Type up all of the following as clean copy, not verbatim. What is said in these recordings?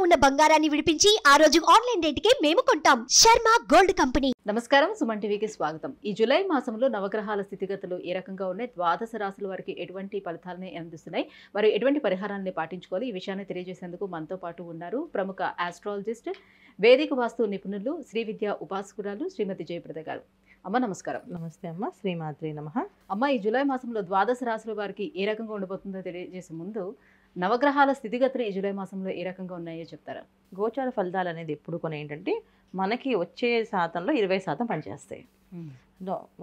ఉన్న బంగారాన్ని విడిపించి ఆ రోజు ఆన్లైన్ రేటుకే మేము కొంటాం. Sharma gold company. నమస్కారం, సుమన్ టీవీకి స్వాగతం. ఈ జూలై మాసంలో నవగ్రహాల స్థితిగతులు ఏ రకంగా ఉన్నాయి, ద్వాదశ రాశుల వారికి ఎటువంటి ఫలితాలని అందిస్తున్నాయి, మరి ఎటువంటి పరిహారాన్ని పాటించుకోవాలి, ఈ విషయాన్ని తెలియజేసేందుకు మనతో పాటు ఉన్నారు ప్రముఖ ఆస్ట్రాలజిస్ట్, వేదిక వాస్తు నిపుణులు, శ్రీ విద్యా ఉపాసకురాలు శ్రీమతి జయప్రద గారు. అమ్మ నమస్కారం. నమస్తే అమ్మ, శ్రీమాత్రి నమః. అమ్మ, ఈ జూలై మాసంలో ద్వాదశ రాశుల వారికి ఏ రకంగా ఉండబోతుందో తెలియజేసే ముందు నవగ్రహాల స్థితిగతులు ఈ జూలై మాసంలో ఏ రకంగా ఉన్నాయో చెప్తారా? గోచార ఫలితాలు అనేది ఎప్పుడు కొన్ని ఏంటంటే మనకి వచ్చే శాతంలో 20% పనిచేస్తాయి.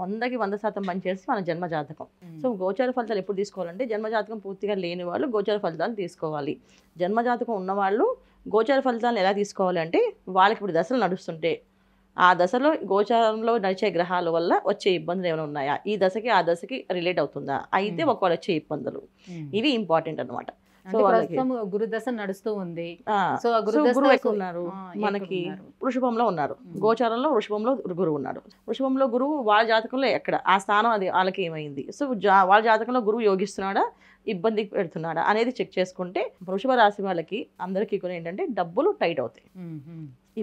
100కి 100% పనిచేస్తే మన జన్మజాతకం. సో గోచార ఫలితాలు ఎప్పుడు తీసుకోవాలంటే జన్మజాతకం పూర్తిగా లేని వాళ్ళు గోచార ఫలితాలు తీసుకోవాలి. జన్మజాతకం ఉన్నవాళ్ళు గోచార ఫలితాలను ఎలా తీసుకోవాలి అంటే వాళ్ళకి ఇప్పుడు దశలు నడుస్తుంటే ఆ దశలో గోచారంలో నడిచే గ్రహాల వల్ల వచ్చే ఇబ్బందులు ఏమైనా ఉన్నాయా, ఈ దశకి ఆ దశకి రిలేట్ అవుతుందా, అయితే ఒకవేళ వచ్చే ఇబ్బందులు ఇవి ఇంపార్టెంట్ అనమాట. గురుదశ నడుస్తూ ఉంది. సో గురువు ఎక్కువ ఉన్నారు, మనకి వృషభంలో ఉన్నారు, గోచారంలో వృషభంలో గురువు ఉన్నాడు. వృషభంలో గురువు వాళ్ళ జాతకంలో ఎక్కడ ఆ స్థానం అది వాళ్ళకి ఏమైంది, సో వాళ్ళ జాతకంలో గురువు యోగిస్తున్నాడా, ఇబ్బంది పెడుతున్నాడా అనేది చెక్ చేసుకుంటే వృషభ రాశి వాళ్ళకి అందరికీ కూడా ఏంటంటే డబ్బులు టైట్ అవుతాయి,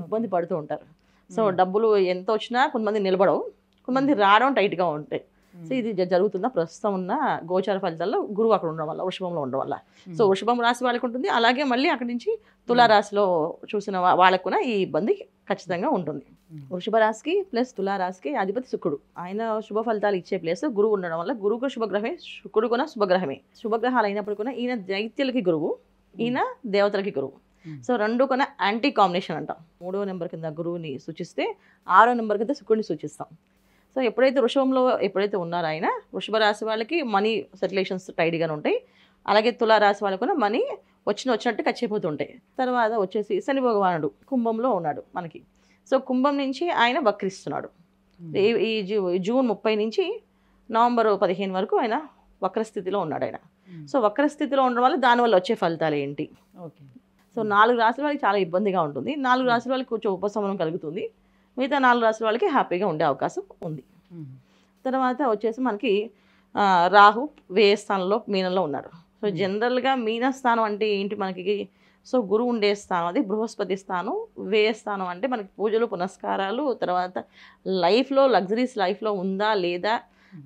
ఇబ్బంది పడుతూ ఉంటారు. సో డబ్బులు ఎంత వచ్చినా కొంతమంది నిలబడవు, కొంతమంది రావడం టైట్గా ఉంటాయి. సో ఇది జరుగుతున్న ప్రస్తుతం ఉన్న గోచార ఫలితాల్లో గురువు అక్కడ ఉండడం వల్ల, వృషభంలో ఉండడం వల్ల. సో వృషభం రాశి వాళ్ళకి ఉంటుంది, అలాగే మళ్ళీ అక్కడి నుంచి తులారాశిలో చూసిన వాళ్ళకు కూడా ఈ ఇబ్బంది ఖచ్చితంగా ఉంటుంది. వృషభ రాశికి ప్లస్ తులారాశికి అధిపతి శుక్రుడు, ఆయన శుభ ఫలితాలు ఇచ్చే ప్లేస్ గురువు ఉండడం వల్ల గురువుకు శుభగ్రహమే, శుక్రుడు కూడా శుభగ్రహమే. శుభగ్రహాలు అయినప్పుడు కూడా ఈయన దైత్యులకి గురువు, ఈయన దేవతలకి గురువు. సో రెండు కొన యాంటీ కాంబినేషన్ అంటాం. 3వ నెంబర్ కింద గురువుని సూచిస్తే 6వ నెంబర్ కింద శుక్రుడిని సూచిస్తాం. సో ఎప్పుడైతే వృషభంలో ఉన్నారో ఆయన, వృషభ రాశి వాళ్ళకి మనీ సర్క్యులేషన్స్ టైట్గానే ఉంటాయి, అలాగే తులారాశి వాళ్ళకు కూడా మనీ వచ్చినట్టు ఖర్చయిపోతుంటాయి. తర్వాత వచ్చేసి శని భగవానుడు కుంభంలో ఉన్నాడు మనకి. సో కుంభం నుంచి ఆయన వక్రిస్తున్నాడు. ఈ జూన్ 30 నుంచి నవంబర్ 15 వరకు ఆయన వక్రస్థితిలో ఉన్నాడు ఆయన. సో వక్రస్థితిలో ఉండడం వల్ల దానివల్ల వచ్చే ఫలితాలు ఏంటి? ఓకే, సో 4 రాశుల వాళ్ళకి చాలా ఇబ్బందిగా ఉంటుంది, 4 రాశుల వాళ్ళకి కొంచెం ఉపశమనం కలుగుతుంది, మిగతా 4 రాశుల వాళ్ళకి హ్యాపీగా ఉండే అవకాశం ఉంది. తర్వాత వచ్చేసి మనకి రాహు వ్యయ స్థానంలో మీనంలో ఉన్నాడు. సో జనరల్గా మీన స్థానం అంటే ఏంటి మనకి? సో గురువు ఉండే స్థానం అది బృహస్పతి స్థానం. వ్యయ స్థానం అంటే మనకి పూజలు పునస్కారాలు, తర్వాత లైఫ్లో లగ్జరీస్ లైఫ్లో ఉందా లేదా,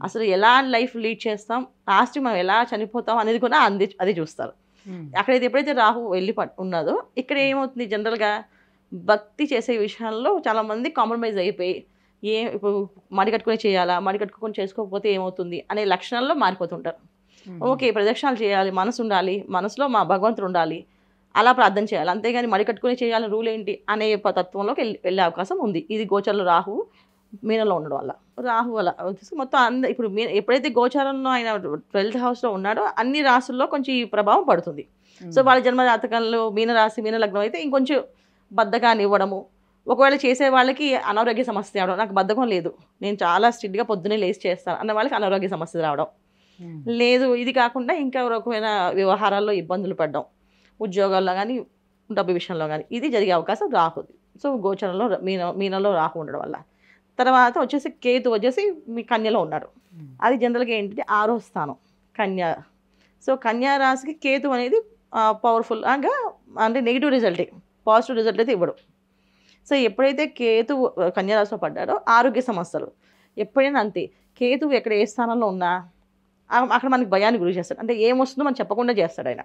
అసలు ఎలా లైఫ్ లీడ్ చేస్తాం, లాస్ట్ మనం ఎలా చనిపోతాం అనేది కూడా అది చూస్తారు. అక్కడైతే ఎప్పుడైతే రాహు వెళ్ళి ఉన్నదో ఇక్కడ ఏమవుతుంది, జనరల్గా భక్తి చేసే విషయాల్లో చాలామంది కాంప్రమైజ్ అయిపోయి ఇప్పుడు మడి కట్టుకొని చేయాలా, మడి కట్టుకొని చేసుకోకపోతే ఏమవుతుంది అనే లక్షణాల్లో మారిపోతుంటారు. ఓకే, ప్రదక్షిణాలు చేయాలి, మనసు ఉండాలి, మనసులో మా భగవంతుడు ఉండాలి, అలా ప్రార్థన చేయాలి, అంతేగాని మడి కట్టుకొని చేయాలని రూల్ ఏంటి అనే తత్వంలోకి వెళ్ళే అవకాశం ఉంది. ఇది గోచారంలో రాహు మీనంలో ఉండడం వల్ల. రాహు అలా మొత్తం ఇప్పుడు ఎప్పుడైతే గోచారంలో ఆయన 12th హౌస్లో ఉన్నాడో అన్ని రాశుల్లో కొంచెం ఈ ప్రభావం పడుతుంది. సో వాళ్ళ జన్మ జాతకంలో మీనరాశి మీన లగ్నం అయితే ఇంకొంచెం బద్ధకాన్ని ఇవ్వడము, ఒకవేళ చేసే వాళ్ళకి అనారోగ్య సమస్య రావడం, నాకు బద్ధకం లేదు నేను చాలా స్ట్రిక్ట్గా పొద్దున్నే లేచి చేస్తాను అన్న వాళ్ళకి అనారోగ్య సమస్య రావడం లేదు. ఇది కాకుండా ఇంకా రకమైన వ్యవహారాల్లో ఇబ్బందులు పడడం, ఉద్యోగాల్లో కానీ డబ్బు విషయంలో కానీ ఇది జరిగే అవకాశం రాహుది. సో గోచరంలో మీనంలో రాహు ఉండడం వల్ల. తర్వాత వచ్చేసి కేతు వచ్చేసి మీ కన్యలో ఉన్నాడు, అది జనరల్గా ఏంటంటే 6వ స్థానం కన్య. సో కన్యా రాశికి కేతు అనేది పవర్ఫుల్గా అంటే నెగిటివ్ రిజల్టే, పాజిటివ్ రిజల్ట్ అయితే ఇవ్వడు. సో ఎప్పుడైతే కేతు కన్యా రాశిలో పడ్డాడో ఆరోగ్య సమస్యలు ఎప్పుడైనా అంతే. కేతు ఎక్కడ ఏ స్థానంలో ఉన్నా అక్కడ మనకి భయాన్ని గురి చేస్తాడు, అంటే ఏమొస్తుందో మనం చెప్పకుండా చేస్తాడు ఆయన.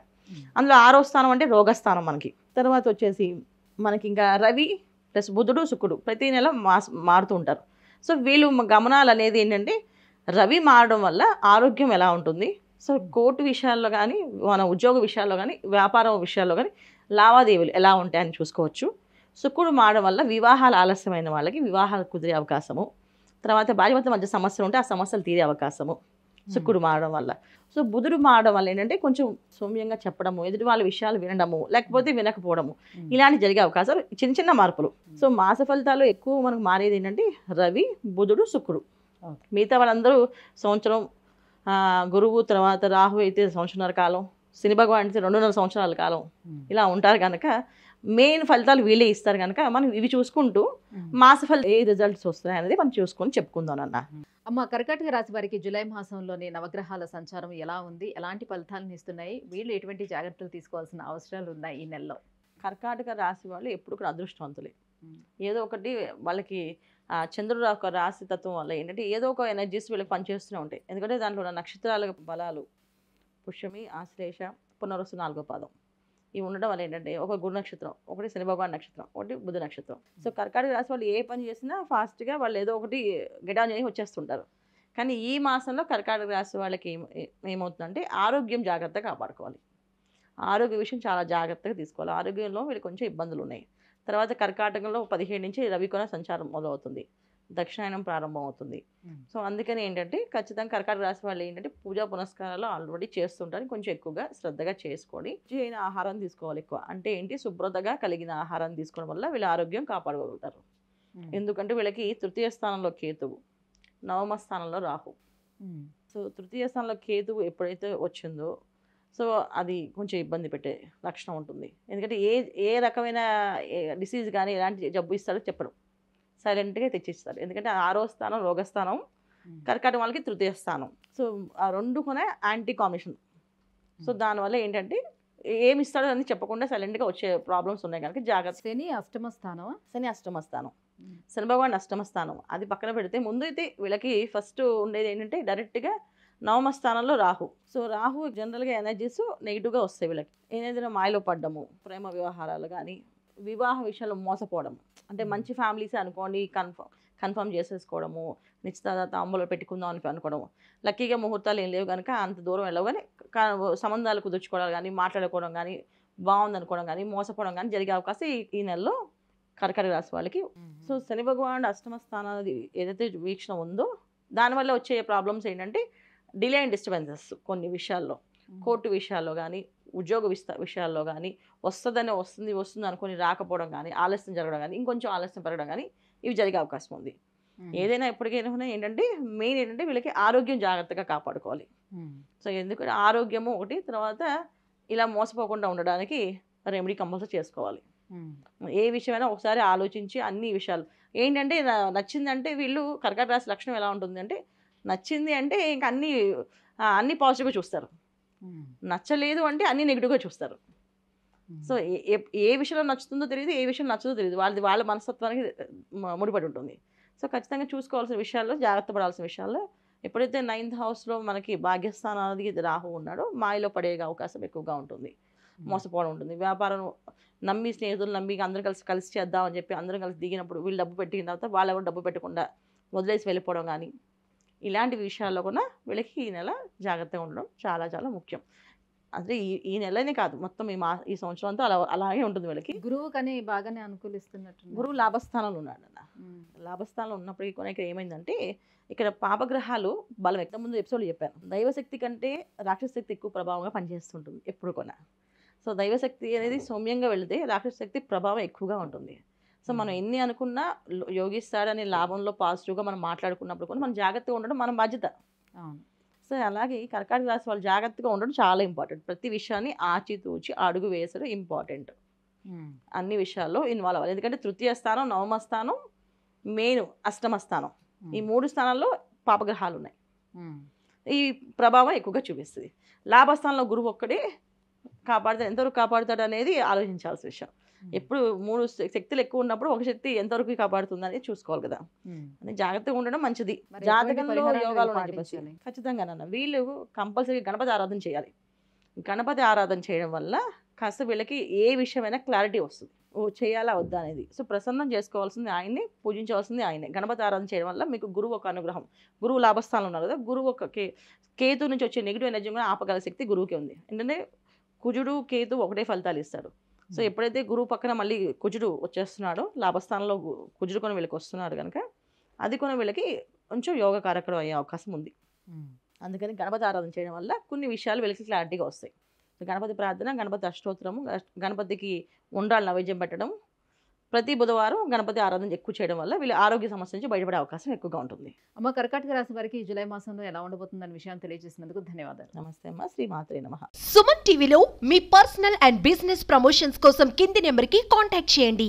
అందులో 6వ స్థానం అంటే రోగస్థానం మనకి. తర్వాత వచ్చేసి మనకి ఇంకా రవి ప్లస్ బుధుడు శుక్రుడు ప్రతి నెల మారుతూ ఉంటారు. సో వీళ్ళు గమనాలు అనేది ఏంటంటే రవి మారడం వల్ల ఆరోగ్యం ఎలా ఉంటుంది, సో కోర్టు విషయాల్లో కానీ, మన ఉద్యోగ విషయాల్లో కానీ, వ్యాపారం విషయాల్లో కానీ లావాదేవీలు ఎలా ఉంటాయని చూసుకోవచ్చు. శుక్రుడు మారడం వల్ల వివాహాలు ఆలస్యమైన వాళ్ళకి వివాహాలు కుదిరే అవకాశము, తర్వాత భార్యాభర్తల మధ్య సమస్యలు ఉంటే ఆ సమస్యలు తీరే అవకాశము శుక్రుడు మారడం వల్ల. సో బుధుడు మారడం వల్ల ఏంటంటే కొంచెం సౌమ్యంగా చెప్పడము, ఎదుటి వాళ్ళ విషయాలు వినడము, లేకపోతే వినకపోవడము, ఇలాంటి జరిగే అవకాశాలు చిన్న చిన్న మార్పులు. సో మాస ఫలితాలు ఎక్కువ మనకు మారేది ఏంటంటే రవి బుధుడు శుక్రుడు. మిగతా వాళ్ళందరూ సంవత్సరం, గురువు తర్వాత రాహు అయితే సంవత్సరాల కాలం, శని భగవాన్ అయితే 2.5 సంవత్సరాల కాలం ఇలా ఉంటారు కనుక మెయిన్ ఫలితాలు వీళ్ళే ఇస్తారు కనుక మనం ఇవి చూసుకుంటూ మాస ఫలితాలు ఏ రిజల్ట్స్ వస్తాయి అనేది మనం చూసుకొని చెప్పుకుందాం అన్న. అమ్మ, కర్కాటక రాశి వారికి జూలై మాసంలోని నవగ్రహాల సంచారం ఎలా ఉంది, ఎలాంటి ఫలితాలను ఇస్తున్నాయి, వీళ్ళు ఎటువంటి జాగ్రత్తలు తీసుకోవాల్సిన అవసరాలు ఉన్నాయి ఈ నెలలో? కర్కాటక రాశి వాళ్ళు ఎప్పుడు కూడా అదృష్టవంతులే. ఏదో ఒకటి వాళ్ళకి చంద్రుడు ఒక రాశి తత్వం వల్ల ఏంటంటే ఏదో ఒక ఎనర్జీస్ వీళ్ళకి పనిచేస్తూనే ఉంటాయి. ఎందుకంటే దాంట్లో ఉన్న నక్షత్రాల బలాలు పుష్యమి, ఆశ్లేష, పునరుసు 4వ పాదం ఇవి ఉండడం వల్ల ఏంటంటే ఒక గురు నక్షత్రం, ఒకటి శని భగవాన్ నక్షత్రం, ఒకటి బుధ నక్షత్రం. సో కర్కాటక రాశి వాళ్ళు ఏ పని చేసినా ఫాస్ట్గా వాళ్ళు ఏదో ఒకటి గెటాన్ చేసి వచ్చేస్తుంటారు. కానీ ఈ మాసంలో కర్కాటక రాశి వాళ్ళకి ఏమవుతుందంటే ఆరోగ్యం జాగ్రత్తగా కాపాడుకోవాలి. ఆరోగ్య విషయం చాలా జాగ్రత్తగా తీసుకోవాలి. ఆరోగ్యంలో వీళ్ళకి కొంచెం ఇబ్బందులు ఉన్నాయి. తర్వాత కర్కాటకంలో 17 నుంచి రవికోణ సంచారం మొదలవుతుంది, దక్షిణాయనం ప్రారంభం అవుతుంది. సో అందుకని ఏంటంటే ఖచ్చితంగా కర్కాటక రాశి వాళ్ళు ఏంటంటే పూజా పునస్కారాలు ఆల్రెడీ చేస్తుంటారు, కొంచెం ఎక్కువగా శ్రద్ధగా చేసుకొని అయిన ఆహారం తీసుకోవాలి. ఎక్కువ అంటే ఏంటి, శుభ్రతగా కలిగిన ఆహారం తీసుకోవడం వల్ల వీళ్ళ ఆరోగ్యం కాపాడగలుగుతారు. ఎందుకంటే వీళ్ళకి తృతీయ స్థానంలో కేతువు, నవమ స్థానంలో రాహు. సో తృతీయ స్థానంలో కేతువు ఎప్పుడైతే వచ్చిందో సో అది కొంచెం ఇబ్బంది పెట్టే లక్షణం ఉంటుంది. ఎందుకంటే ఏ రకమైన డిసీజ్ కానీ ఎలాంటి జబ్బు ఇస్తాడో చెప్పడం, సైలెంట్గా తెచ్చిస్తారు. ఎందుకంటే 6వ స్థానం రోగస్థానం, కర్కాటక వాళ్ళకి తృతీయ స్థానం. సో ఆ రెండు కూడా యాంటీ కాంబినేషన్. సో దానివల్ల ఏంటంటే ఏమి ఇస్తాడో అని చెప్పకుండా సైలెంట్గా వచ్చే ప్రాబ్లమ్స్ ఉన్నాయి కనుక జాగ్రత్త. శని అష్టమ స్థానం, శని అష్టమ స్థానం, శని భగవాన్ అష్టమ స్థానం. అది పక్కన పెడితే ముందు అయితే వీళ్ళకి ఫస్ట్ ఉండేది ఏంటంటే డైరెక్ట్గా నవమ స్థానంలో రాహు. సో రాహు జనరల్గా ఎనర్జీస్ నెగిటివ్గా వస్తాయి వీళ్ళకి. ఏదైనా మాయలో పడ్డము, ప్రేమ వ్యవహారాలు కానీ, వివాహ విషయాల్లో మోసపోవడం, అంటే మంచి ఫ్యామిలీస్ అనుకోండి కన్ఫర్మ్ చేసేసుకోవడము, నిశ్చితార్థ తాంబూలో పెట్టుకుందాం అని అనుకోవడము. లక్కీగా ముహూర్తాలు ఏం లేవు కనుక అంత దూరం వెళ్ళవు, కానీ సంబంధాలు కుదుర్చుకోవడం కానీ, మాట్లాడుకోవడం కానీ, బాగుంది అనుకోవడం కానీ, మోసపోవడం కానీ జరిగే అవకాశం ఈ నెలలో కర్కాటక రాశి వాళ్ళకి. సో శని భగవానుడు అష్టమ స్థానాది ఏదైతే వీక్షణ ఉందో దానివల్ల వచ్చే ప్రాబ్లమ్స్ ఏంటంటే డిలే అండ్ డిస్టర్బెన్సెస్. కొన్ని విషయాల్లో, కోర్టు విషయాల్లో కానీ, ఉద్యోగ విషయాల్లో కానీ, వస్తుంది అనుకొని రాకపోవడం కానీ, ఆలస్యం జరగడం కానీ, ఇంకొంచెం ఆలస్యం పెరగడం కానీ ఇవి జరిగే అవకాశం ఉంది. ఏదైనా ఎప్పటికైనా ఏంటంటే మెయిన్ ఏంటంటే వీళ్ళకి ఆరోగ్యం జాగ్రత్తగా కాపాడుకోవాలి. సో ఎందుకంటే ఆరోగ్యము ఒకటి, తర్వాత ఇలా మోసపోకుండా ఉండడానికి రెమెడీ కంపల్సరీ చేసుకోవాలి. ఏ విషయమైనా ఒకసారి ఆలోచించి అన్ని విషయాలు ఏంటంటే నచ్చిందంటే వీళ్ళు కర్కాటక రాశి లక్షణం ఎలా ఉంటుంది అంటే నచ్చింది అంటే ఇంక అన్ని పాజిటివ్గా చూస్తారు, నచ్చలేదు అంటే అన్ని నెగిటివ్గా చూస్తారు. సో ఏ విషయంలో నచ్చుతుందో తెలియదు, ఏ విషయం నచ్చదో తెలియదు, వాళ్ళ మనస్తత్వానికి ముడిపడి ఉంటుంది. సో ఖచ్చితంగా చూసుకోవాల్సిన విషయాల్లో, జాగ్రత్త పడాల్సిన విషయాల్లో ఎప్పుడైతే 9th హౌస్లో మనకి భాగ్యస్థానానికి రాహు ఉన్నాడో మాయలో పడే అవకాశం ఎక్కువగా ఉంటుంది, మోసపోవడం ఉంటుంది. వ్యాపారం నమ్మి, స్నేహితులు నమ్మి అందరూ కలిసి చేద్దామని చెప్పి అందరం కలిసి దిగినప్పుడు వీళ్ళు డబ్బు పెట్టిన తర్వాత వాళ్ళు ఎవరు డబ్బు పెట్టకుండా వదిలేసి వెళ్ళిపోవడం కానీ, ఇలాంటి విషయాల్లో కూడా వీళ్ళకి ఈ నెల జాగ్రత్తగా ఉండడం చాలా చాలా ముఖ్యం. అంటే ఈ నెలనే కాదు, మొత్తం ఈ సంవత్సరం అంతా అలాగే ఉంటుంది వీళ్ళకి. గురువు కానీ బాగానే అనుకూలిస్తున్నట్టు. గురువు లాభస్థానంలో ఉన్నాడు అన్న. లాభస్థానంలో ఉన్నప్పటికీ కూడా ఇక్కడ ఏమైందంటే ఇక్కడ పాపగ్రహాలు బలం. ఎంత ముందు ఎపిసోడ్లో చెప్పాను, దైవశక్తి కంటే రాక్షస శక్తి ఎక్కువ ప్రభావంగా పనిచేస్తుంటుంది ఎప్పుడు కూడా. సో దైవశక్తి అనేది సౌమ్యంగా వెళితే రాక్షస శక్తి ప్రభావం ఎక్కువగా ఉంటుంది. సో మనం ఎన్ని అనుకున్నా యోగిస్తాడనే లాభంలో పాజిటివ్గా మనం మాట్లాడుకున్నప్పుడు కూడా మనం జాగ్రత్తగా ఉండడం మన బాధ్యత. సో అలాగే కర్కాటక రాశి వాళ్ళు జాగ్రత్తగా ఉండడం చాలా ఇంపార్టెంట్. ప్రతి విషయాన్ని ఆచితూచి అడుగు వేసడం ఇంపార్టెంట్. అన్ని విషయాల్లో ఇన్వాల్వ్ అవ్వాలి. ఎందుకంటే తృతీయ స్థానం, నవమ స్థానం, మెయిన్ అష్టమ స్థానం, ఈ 3 స్థానాల్లో పాపగ్రహాలు ఉన్నాయి. ఈ ప్రభావం ఎక్కువగా చూపిస్తుంది. లాభస్థానంలో గురువు ఒక్కడే కాపాడుతాడు, ఎంతవరకు కాపాడుతాడు అనేది ఆలోచించాల్సిన విషయం. ఎప్పుడు 3 శక్తులు ఎక్కువ ఉన్నప్పుడు ఒక శక్తి ఎంతవరకు కాపాడుతుంది అనేది చూసుకోవాలి కదా. అని జాగ్రత్తగా ఉండడం మంచిది. జాతకంలో యోగాలు ఖచ్చితంగా వీళ్ళు కంపల్సరీ గణపతి ఆరాధన చేయాలి. గణపతి ఆరాధన చేయడం వల్ల కాస్త వీళ్ళకి ఏ విషయమైనా క్లారిటీ వస్తుంది, చేయాలా వద్దా అనేది. సో ప్రసన్నం చేసుకోవాల్సింది ఆయన్ని, పూజించవలసింది ఆయనే. గణపతి ఆరాధన చేయడం వల్ల మీకు గురువు ఒక అనుగ్రహం. గురువు లాభస్థానంలో ఉన్నారు కదా, గురువు ఒక కేతు నుంచి వచ్చే నెగిటివ్ ఎనర్జీ కూడా ఆపగల శక్తి గురువుకి ఉంది. ఏంటంటే కుజుడు కేతు ఒకటే ఫలితాలు ఇస్తాడు. సో ఎప్పుడైతే గురువు పక్కన మళ్ళీ కుజుడు వచ్చేస్తున్నాడో, లాభస్థానంలో కుజుడు కొని వీళ్ళకి వస్తున్నాడు కనుక అది కొని వీళ్ళకి కొంచెం యోగకారకం అయ్యే అవకాశం ఉంది. అందుకని గణపతి ఆరాధన చేయడం వల్ల కొన్ని విషయాలు వీళ్ళకి క్లారిటీగా వస్తాయి. గణపతి ప్రార్థన, గణపతి అష్టోత్తరము, గణపతికి ఉండ్రాలు నైవేద్యం పెట్టడం, ప్రతి బుధవారం గణపతి ఆరాధన ఎక్కువ చేయడం వల్ల వీళ్ళ ఆరోగ్య సమస్య నుంచి బయటపడే అవకాశం ఎక్కువగా ఉంటుంది. అమ్మ, కర్కాటక రాశి వారికి జూలై మాసంలో ఎలా ఉండబోతుందనే విషయాన్ని తెలియజేసినందుకు ధన్యవాదాలు. నమస్తే అమ్మ. శ్రీమాత్రే నమః. సుమన్ టీవీలో మీ పర్సనల్ అండ్ బిజినెస్ ప్రమోషన్స్ కోసం కింది నెంబర్కి కాంటాక్ట్ చేయండి.